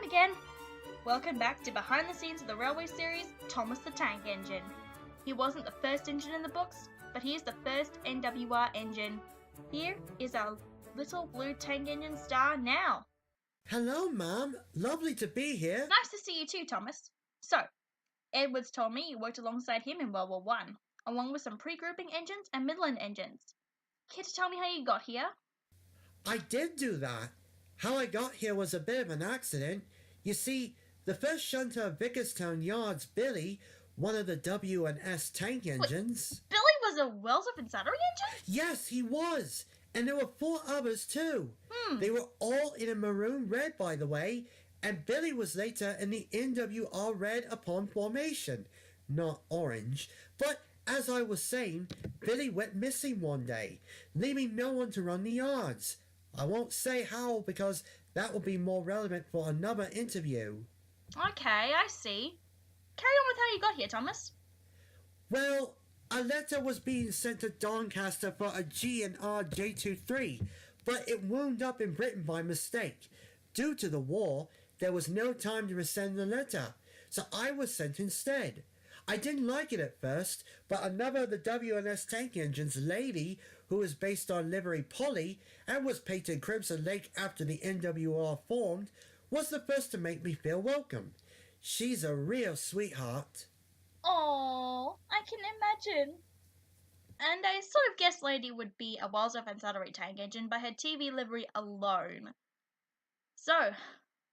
again. Welcome back to behind the scenes of the railway series, Thomas the Tank Engine. He wasn't the first engine in the books, but he is the first NWR engine. Here is our little blue tank engine star now. Hello, Mom. Lovely to be here. Nice to see you too, Thomas. So, Edwards told me you worked alongside him in World War I, along with some pre-grouping engines and Midland engines. Care to tell me how you got here? I did do that. How I got here was a bit of an accident. You see, the first shunter of Vickerstown Yard's Billy, one of the W&S tank engines. Wait, Billy was a Wellsworth and Suttery engine? Yes, he was. And there were 4 others too. They were all in a maroon red, by the way, and Billy was later in the NWR red upon formation. Not orange. But as I was saying, Billy went missing one day, leaving no one to run the yards. I won't say how because that will be more relevant for another interview. Okay, I see. Carry on with how you got here, Thomas. Well, a letter was being sent to Doncaster for a G&R J23, but it wound up in Britain by mistake. Due to the war, there was no time to resend the letter, so I was sent instead. I didn't like it at first, but another of the W&S tank engines, Lady, who was based on Livery Polly and was painted Crimson Lake after the NWR formed, was the first to make me feel welcome. She's a real sweetheart. Oh, I can imagine. And I sort of guessed Lady would be a Wellsworth and Suttery tank engine by her TV livery alone. So,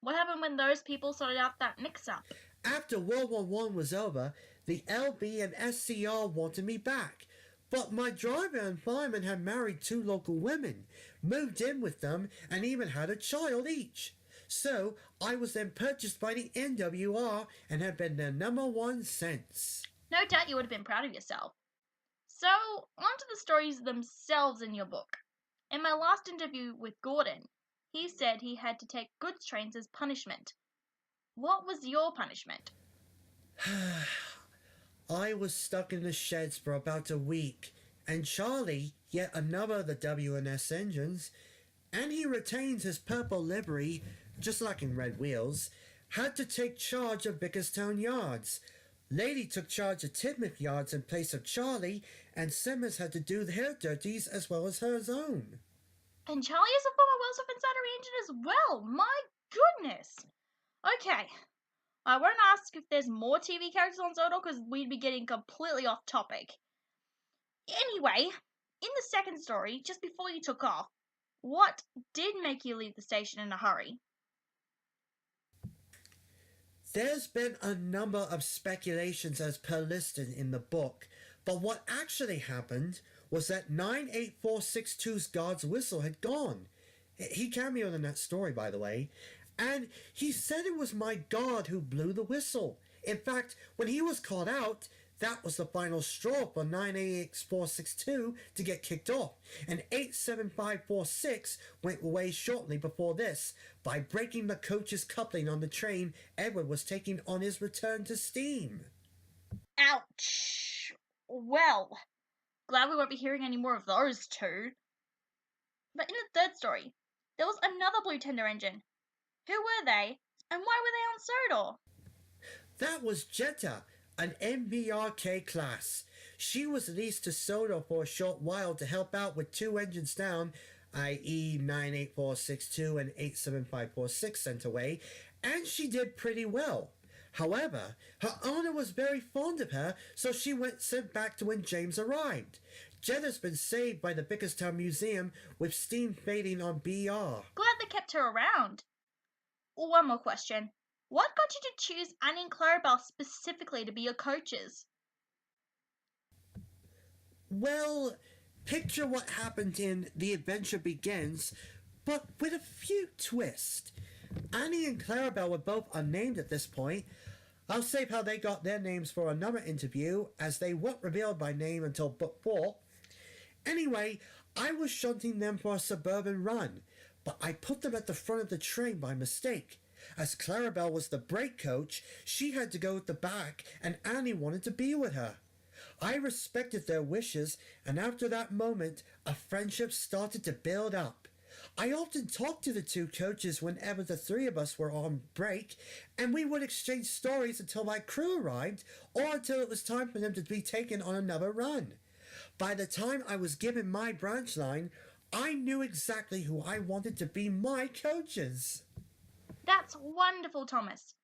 what happened when those people sorted out that mix-up? After World War I was over, the LB and SCR wanted me back. But my driver and fireman had married 2 local women, moved in with them, and even had a child each. So I was then purchased by the NWR and have been their #1 since. No doubt you would have been proud of yourself. So, on to the stories themselves in your book. In my last interview with Gordon, he said he had to take goods trains as punishment. What was your punishment? I was stuck in the sheds for about a week, and Charlie, yet another of the W&S engines, and he retains his purple livery, just like in Red Wheels, had to take charge of Vickerstown Yards. Lady took charge of Tidmouth Yards in place of Charlie, and Simmons had to do their dirties as well as her own. And Charlie is a former Wellsworth and Suttery engine as well. My goodness. Okay, I won't ask if there's more TV characters on Zodor because we'd be getting completely off topic. Anyway, in the second story, just before you took off, what did make you leave the station in a hurry? There's been a number of speculations as per listed in the book, but what actually happened was that 98462's guard's whistle had gone. He cameoed in that story, by the way, and he said it was my guard who blew the whistle. In fact, when he was called out, that was the final straw for 98462 to get kicked off, and 87546 went away shortly before this by breaking the coach's coupling on the train Edward was taking on his return to steam. Ouch. Well, glad we won't be hearing any more of those two. But in the third story, there was another blue tender engine. Who were they, and why were they on Sodor? That was Jetta, an MBRK class. She was leased to Sodor for a short while to help out with 2 engines down, i.e. 98462 and 87546 sent away, and she did pretty well. However, her owner was very fond of her, so she went sent back to when James arrived. Jetta's been saved by the Vickerstown Museum with steam fading on BR. Glad they kept her around. One more question. What got you to choose Annie and Clarabelle specifically to be your coaches? Well, picture what happened in The Adventure Begins, but with a few twists. Annie and Clarabelle were both unnamed at this point. I'll save how they got their names for another interview, as they weren't revealed by name until book 4. Anyway, I was shunting them for a suburban run, but I put them at the front of the train by mistake. As Clarabelle was the brake coach, she had to go at the back, and Annie wanted to be with her. I respected their wishes, and after that moment, a friendship started to build up. I often talked to the two coaches whenever the three of us were on break, and we would exchange stories until my crew arrived or until it was time for them to be taken on another run. By the time I was given my branch line, I knew exactly who I wanted to be my coaches. That's wonderful, Thomas.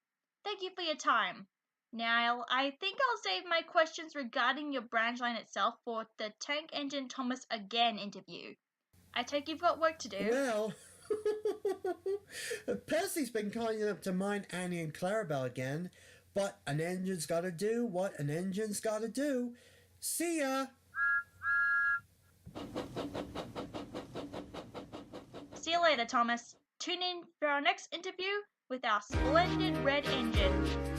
Thank you for your time. Now, I think I'll save my questions regarding your branch line itself for the Tank Engine Thomas Again interview. I take you've got work to do. Well, Percy's been calling up to mine Annie and Clarabelle again, but an engine's gotta do what an engine's gotta do. See ya! See you later, Thomas. Tune in for our next interview with our splendid red engine.